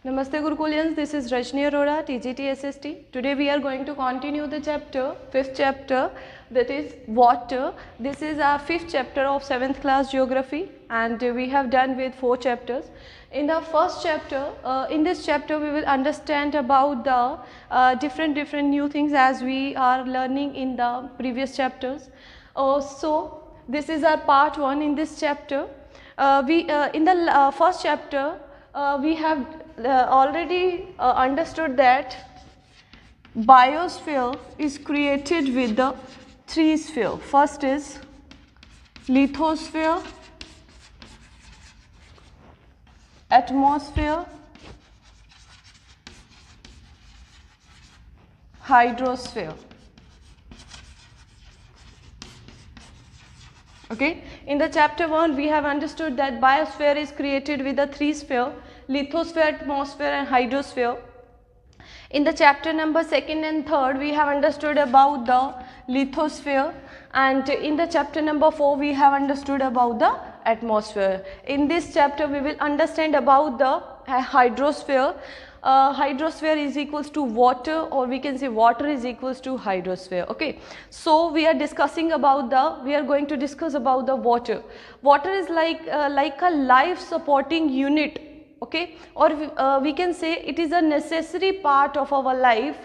Namaste Gurukulians, this is Rajni Arora, TGT SST. Today we are going to continue the chapter, 5th chapter, that is water. This is our 5th chapter of 7th class geography, and we have done with 4 chapters. In the first chapter, in this chapter we will understand about the different new things as we are learning in the previous chapters. So this is our part 1 in this chapter. In the first chapter, we have already understood that biosphere is created with the 3 sphere. First is lithosphere, atmosphere, hydrosphere. Okay, in the chapter 1 we have understood that biosphere is created with the 3 sphere, lithosphere, atmosphere and hydrosphere. In the chapter number 2nd and 3rd we have understood about the lithosphere, and in the chapter number 4 we have understood about the atmosphere. In this chapter we will understand about the hydrosphere. Hydrosphere is equals to water, or we can say water is equals to hydrosphere. Okay, so we are discussing about we are going to discuss about the water. Water is like a life supporting unit, okay, or we can say it is a necessary part of our life,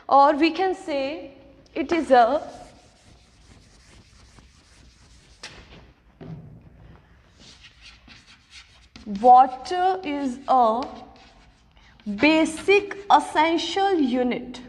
or we can say it is a water is a basic essential unit.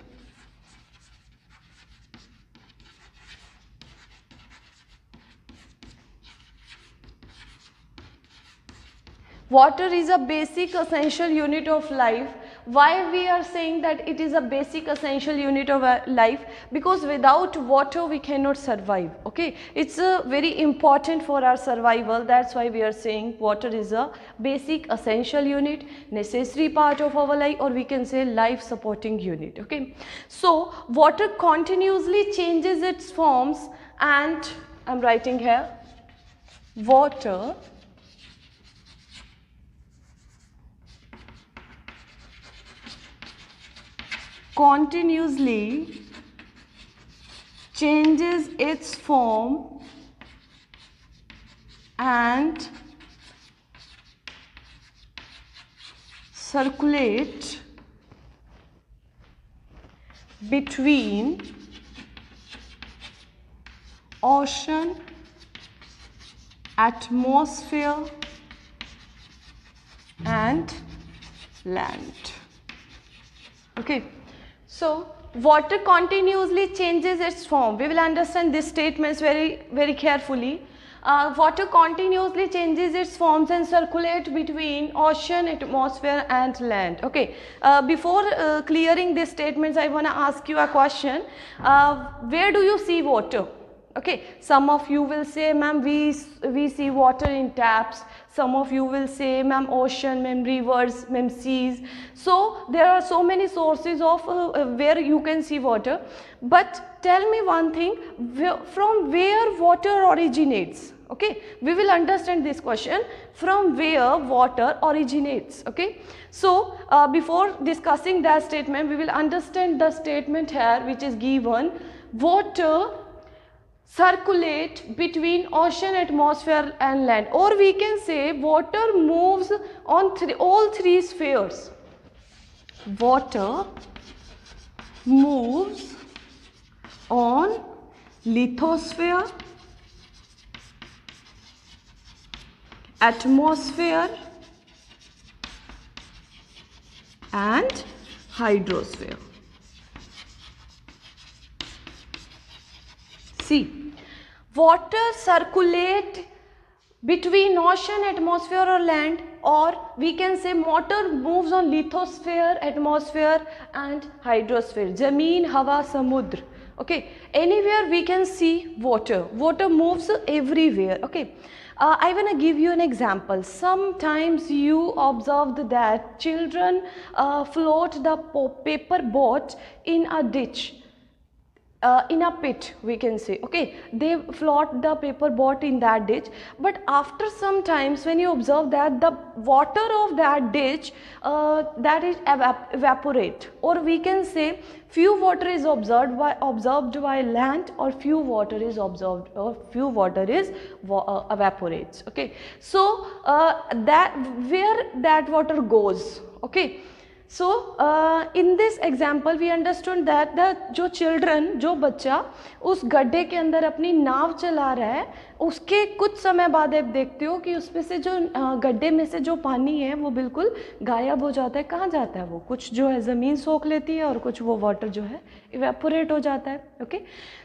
Water is a basic essential unit of life. Why we are saying that it is a basic essential unit of life? Because without water we cannot survive. Okay, it's very important for our survival. That's why we are saying water is a basic essential unit, necessary part of our life, or we can say life supporting unit. Okay, so water continuously changes its forms, and I'm writing here, water continuously changes its form and circulate between ocean, atmosphere and land. Okay, so water continuously changes its form. We will understand these statements very carefully. Water continuously changes its forms and circulate between ocean, atmosphere and land. Okay, before clearing these statements, I want to ask you a question. Where do you see water? Okay, some of you will say, ma'am, we see water in taps. Some of you will say, ma'am, ocean, ma'am, rivers, ma'am, seas. So there are so many sources of where you can see water. But tell me one thing, from where water originates? Okay, we will understand this question, from where water originates. Okay, so before discussing that statement, we will understand the statement here which is given. Water circulate between ocean, atmosphere and land, or we can say water moves on all 3 spheres. Water moves on lithosphere, atmosphere and hydrosphere. See, water circulate between ocean, atmosphere or land, or we can say water moves on lithosphere, atmosphere and hydrosphere. Zameen, hawa, samudra. Okay, anywhere we can see water. Water moves everywhere. Okay, I want to give you an example. Sometimes you observed that children float the paper boat in a ditch. in a pit, we can say. Okay, they float the paper boat in that ditch, but after some times when you observe that the water of that ditch that is evaporate, or we can say few water is observed by land, or few water is observed, or few water is evaporates. Okay, so that where that water goes. Okay, so in this example we understood that the जो children, जो बच्चा उस गड्ढे के अंदर अपनी नाव चला रहा है, उसके कुछ समय बाद आप देखते हो कि उसमें से जो गड्ढे में से जो पानी है वो बिल्कुल गायब हो जाता है. कहाँ जाता है वो? कुछ जो है ज़मीन सोख लेती है और कुछ वो वाटर जो है इवेपोरेट हो जाता है. Okay,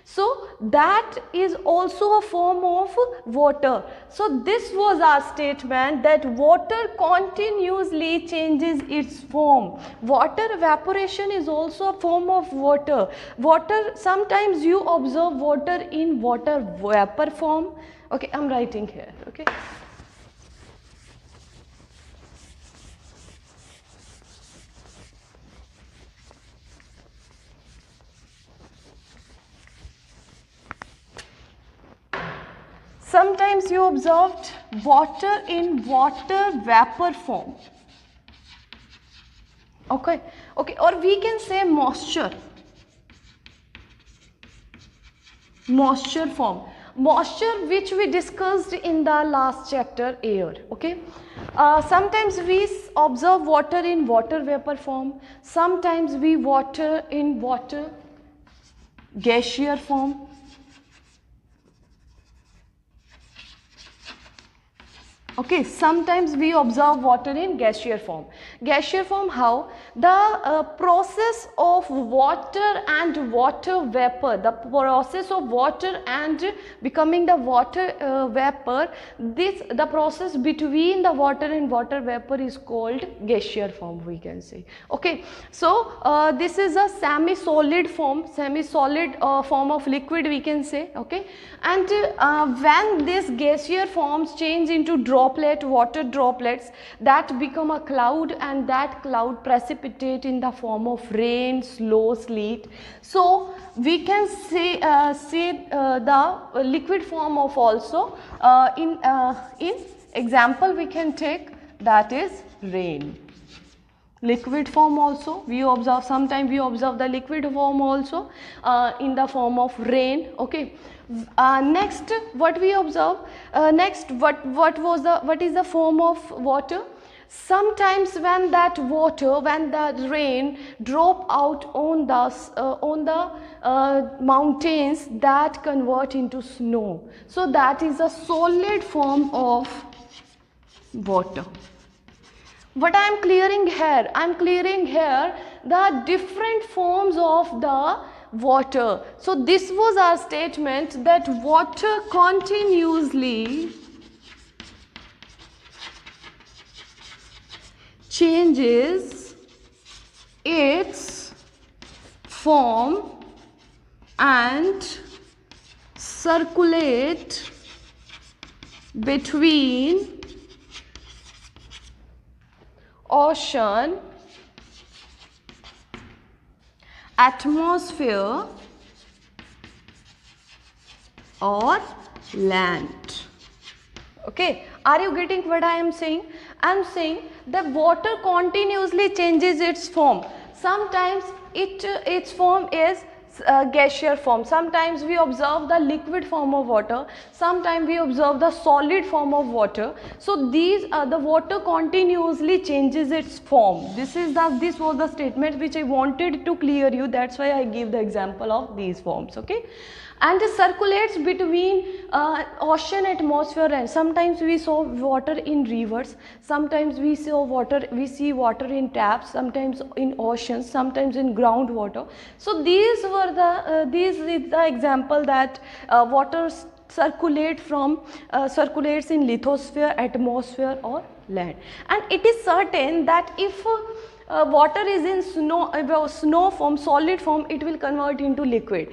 so that is also a form of water. So this was our statement that water continuously changes its form. Water evaporation is also a form of water. Water, sometimes you observe water in water vapor form. Okay, I'm writing here. Okay. Sometimes you observed water in water vapor form. Okay, okay, or we can say moisture form. Moisture, which we discussed in the last chapter, air. Okay, sometimes we observe water in water vapor form. Sometimes we water in water gaseous form. Okay, sometimes we observe water in gaseous form. Gaseous form, how? The process of water and water vapor, the process of water and becoming the water vapor, the process between the water and water vapor is called gaseous form, we can say. Okay, so this is a semi-solid form, form of liquid, we can say. Okay, and when this gaseous forms change into water droplets, that become a cloud, and that cloud precipitate in the form of rain, slow sleet. So we can say the liquid form of also in example we can take, that is rain. Liquid form also we observe, sometimes we observe the liquid form also in the form of rain. Okay, next what we observe, next what is the form of water? Sometimes when that water, when the rain drop out on the mountains, that convert into snow. So that is a solid form of water. What I am clearing here? I am clearing here the different forms of the water. So this was our statement that water continuously changes its form and circulate between ocean, atmosphere or land. Okay, are you getting what I am saying? I am saying that water continuously changes its form. Sometimes its form is gaseous form. Sometimes we observe the liquid form of water. Sometimes we observe the solid form of water. So these the water continuously changes its form. This was the statement which I wanted to clear you. That's why I give the example of these forms. Okay, and it circulates between ocean, atmosphere, and sometimes we saw water in rivers, sometimes we see water in taps, sometimes in oceans, sometimes in groundwater. So these were the these is the example that water circulates in lithosphere, atmosphere or land. And it is certain that if water is in snow form, solid form, it will convert into liquid.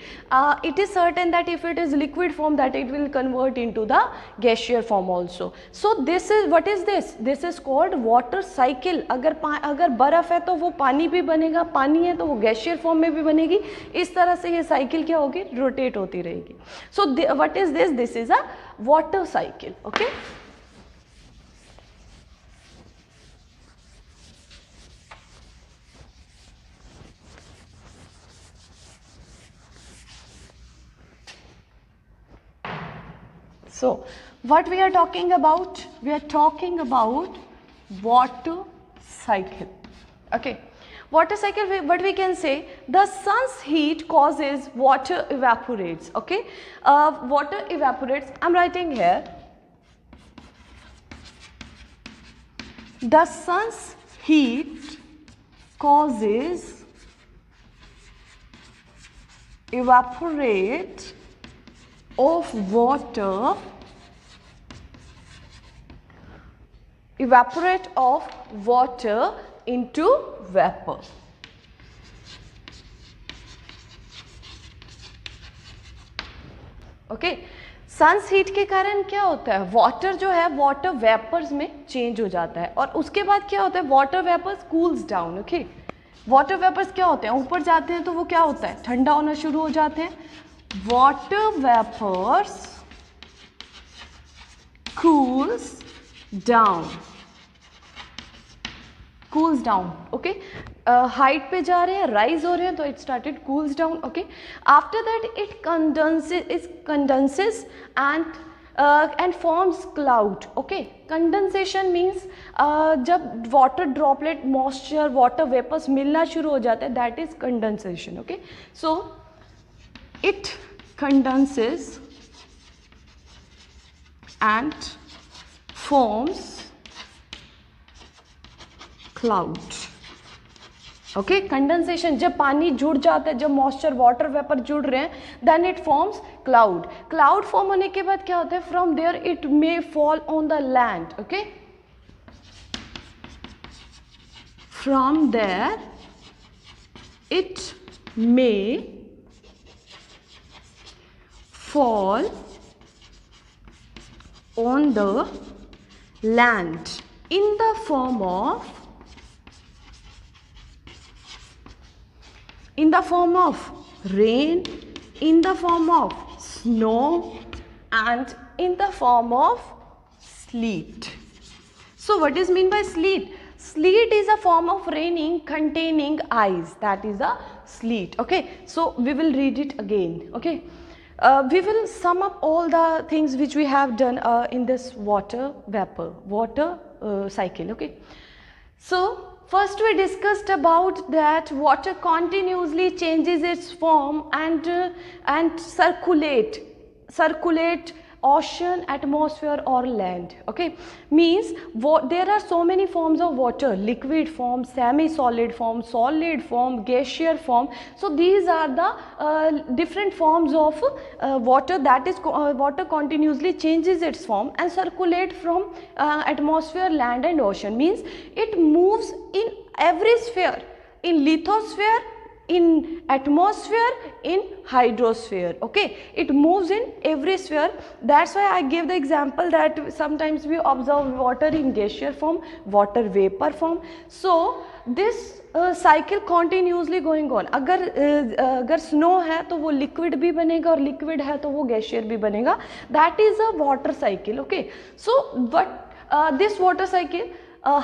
It is certain that if it is liquid form, that it will convert into the gaseous form also. So this is, what is this? This is called water cycle. अगर बर्फ है तो वो पानी भी बनेगा, पानी है तो वो गैशियर फॉर्म में भी बनेगी. इस तरह से ये साइकिल क्या होगी, रोटेट होती रहेगी. So what is this? This is a water cycle. Okay, so what we are talking about? We are talking about water cycle. Okay, water cycle, what we can say, the sun's heat causes water evaporates. Okay, water evaporates. I'm writing here, the sun's heat causes evaporate of water, evaporate of water into vapor. Okay, sun's heat के कारण क्या होता है, water जो है water vapours में change हो जाता है, और उसके बाद क्या होता है, water vapours cools down. Okay, water vapours क्या होते हैं, ऊपर जाते हैं तो वो क्या होता है, ठंडा होना शुरू हो जाते हैं. Water vapours cools down, cools down. Okay, height पे जा रहे हैं, राइज हो रहे हैं, तो it started cools down. Okay, after that it condenses and forms cloud. Okay, condensation means जब water droplet, moisture, water vapors मिलना शुरू हो जाते हैं, that is condensation. Okay, so it condenses and forms cloud. Okay, condensation, जब पानी जुड़ जाता है, जब मॉइस्चर वाटर वेपर जुड़ रहे हैं, then it forms cloud. Cloud form होने के बाद क्या होता है, from there it may fall on the land. Okay, from there it may fall on the land in the form of rain, in the form of snow, and in the form of sleet. So what is mean by sleet? Sleet is a form of raining containing ice, that is a sleet. Okay, so we will read it again. Okay, we will sum up all the things which we have done in this water cycle. Okay, so first we discussed about that water continuously changes its form and circulate ocean, atmosphere or land. Okay, means there are so many forms of water: liquid form, semi solid form, solid form, gaseous form. So these are the different forms of water, that is water continuously changes its form and circulate from atmosphere, land and ocean. Means it moves in every sphere, in lithosphere, in atmosphere, in hydrosphere. Okay, it moves in every sphere. That's why I gave the example that sometimes we observe water in gaseous form, water vapor form. So this cycle continuously going on. अगर snow है तो वो liquid भी बनेगा, और liquid है तो वो गैशियर भी बनेगा. That is a water cycle. Okay, so but this water cycle,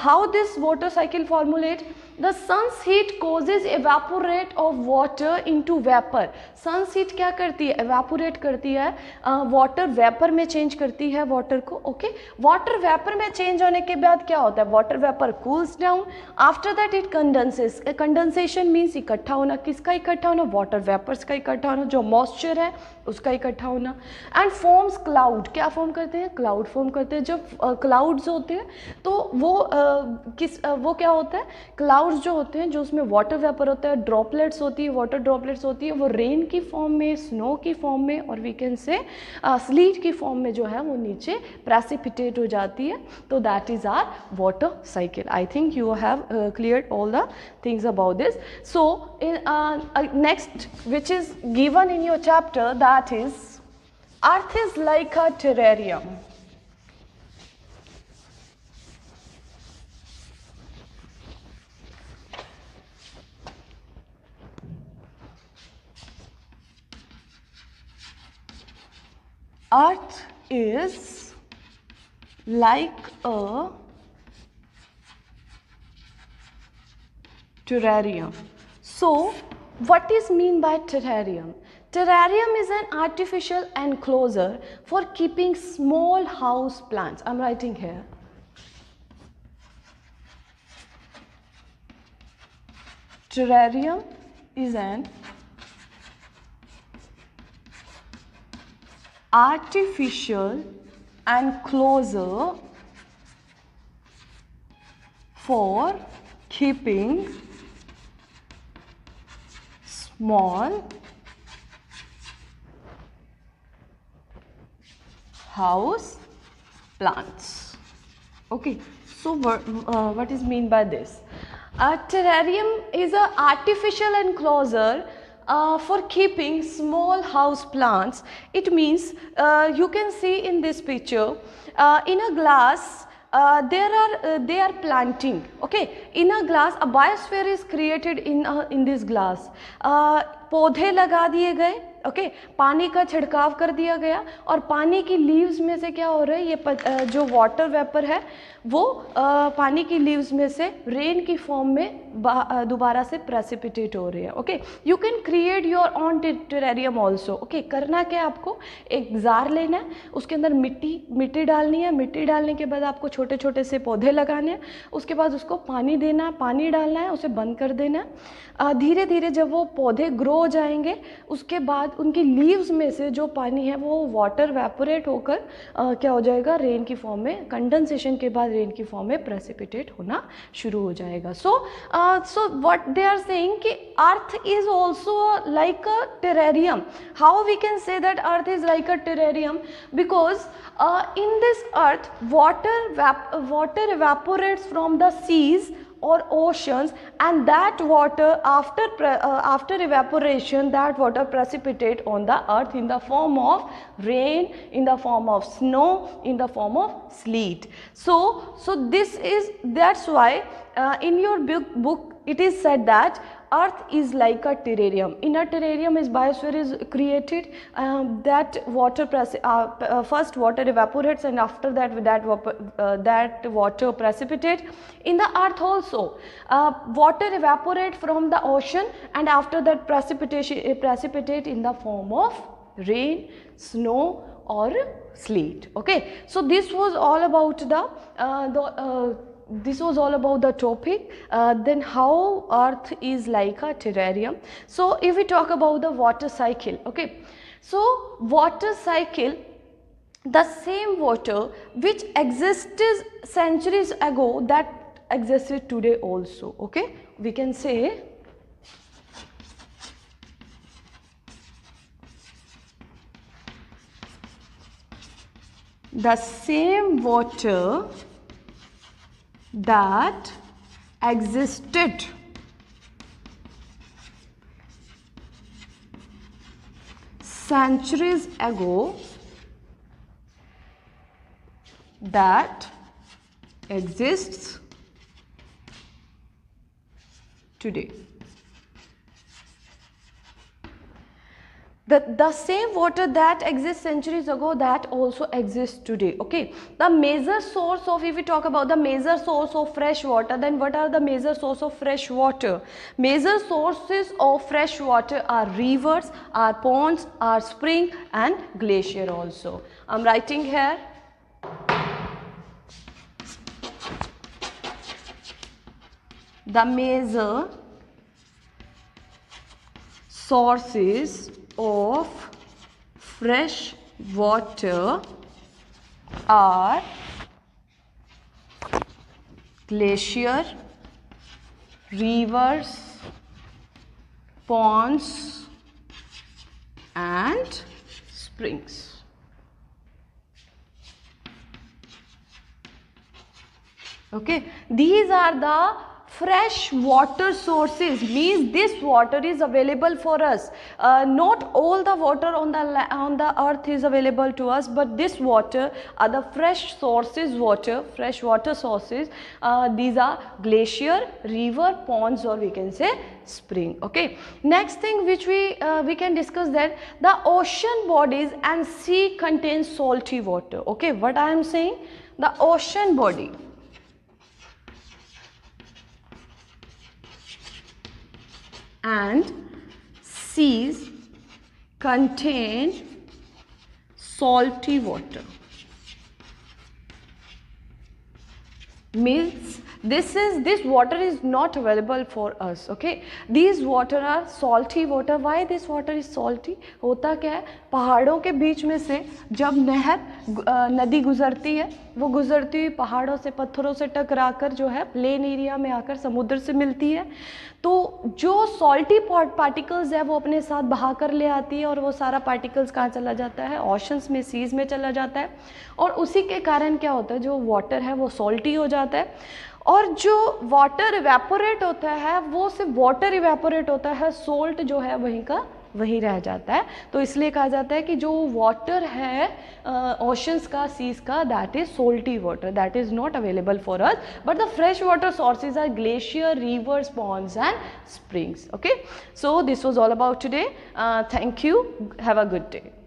how this water cycle formulate? The sun's heat causes evaporate of water into vapor. sun's heat क्या करती है, evaporate करती है, water vapor में change करती है water को. okay, water vapor में change होने के बाद क्या होता है, water vapor cools down. after that it condenses. condensation means इकट्ठा होना. किसका इकट्ठा होना, water vapors का इकट्ठा होना. जो moisture है उसका इकट्ठा होना. And forms cloud. क्या फॉर्म करते हैं? क्लाउड फॉर्म करते हैं. जब क्लाउड्स होते हैं तो वो क्या होता है? क्लाउड्स जो होते हैं, जो उसमें वाटर वेपर होता है, ड्रॉपलेट्स होती है, वाटर ड्रॉपलेट्स होती है, वो रेन की फॉर्म में, स्नो की फॉर्म में, और वी कैन से स्लीट की फॉर्म में जो है वो नीचे प्रेसिपिटेट हो जाती है. तो that is our water cycle. I think you have cleared all the things about this. So in next, which is given in your chapter, that is earth is like a terrarium. Earth is like a terrarium. So what is mean by terrarium? Terrarium is an artificial enclosure for keeping small house plants. I'm writing here. Terrarium is an artificial enclosure for keeping small house plants. Okay, so what is mean by this? A terrarium is an artificial enclosure for keeping small house plants. It means you can see in this picture, in a glass they are planting. Okay, in a glass a biosphere is created in this glass. पौधे लगा दिए गए. Okay, पानी का छिड़काव कर दिया गया और पानी की लीव्स में से क्या हो रहा है, ये जो वाटर वेपर है वो पानी की लीव्स में से रेन की फॉर्म में दोबारा से प्रेसिपिटेट हो रही है. Okay, you can create your on terrarium also. Okay, करना क्या, आपको एक जार लेना है, उसके अंदर मिट्टी डालनी है. मिट्टी डालने के बाद आपको छोटे छोटे से पौधे लगाने हैं. उसके बाद उसको पानी देना है, पानी डालना है, उसे बंद कर देना है. धीरे धीरे जब वो पौधे ग्रो हो जाएंगे उसके बाद उनकी लीव्स में से जो पानी है वो वाटर वेपोरेट होकर क्या हो जाएगा, रेन की फॉर्म में, कंडेंसेशन के बाद रेन की फॉर्म में प्रेसिपिटेट होना शुरू हो जाएगा. So what they are saying कि earth is also like a terrarium. How we can say that earth is like a terrarium? Because in this earth water evaporates from the seas or oceans, and that water after evaporation, that water precipitate on the earth in the form of rain, in the form of snow, in the form of sleet. So that's why in your book it is said that earth is like a terrarium. In a terrarium is biosphere is created, that water first water evaporates and after that water precipitate. In the earth also water evaporate from the ocean and after that precipitate in the form of rain, snow or sleet. Okay, so this was all about this was all about the topic. Then how earth is like a terrarium. So if we talk about the water cycle, okay, so water cycle, the same water which existed centuries ago that existed today also. Okay, we can say the same water that existed centuries ago that exists today. The same water that exists centuries ago that also exists today. Okay, the major source of, if we talk about the major source of fresh water, then what are the major source of fresh water? Major sources of fresh water are rivers, are ponds, are spring and glacier also. I'm writing here. The major sources of fresh water are glacier, rivers, ponds and springs. Okay, these are the fresh water sources, means this water is available for us. Not all the water on the earth is available to us, but this water are the fresh sources water, fresh water sources. These are glacier, river, ponds, or we can say spring. Okay, next thing which we can discuss, that the ocean bodies and sea contain salty water. Okay, what I am saying, the ocean body and seas contain salty water. Means this water is not available for us. Okay, these water are salty water. Why this water is salty? होता क्या है, पहाड़ों के बीच में से जब नहर नदी गुजरती है, वो गुजरती हुई पहाड़ों से पत्थरों से टकराकर जो है प्लेन एरिया में आकर समुद्र से मिलती है, तो जो सॉल्टी पार्टिकल्स है वो अपने साथ बहा कर ले आती है, और वो सारा पार्टिकल्स कहाँ चला जाता है, ओशंस में, सीज में चला जाता है, और उसी के कारण क्या होता है, जो वाटर है वो सॉल्टी हो जाता है, और जो वाटर इवेपोरेट होता है वो सिर्फ वाटर इवेपोरेट होता है, सोल्ट जो है वहीं का वहीं रह जाता है। तो इसलिए कहा जाता है कि जो वाटर है ओशंस का, सीज का, that is salty water, that is not available for us, but the fresh water sources are glacier, rivers, ponds and springs. Okay, so this was all about today. Thank you, have a good day.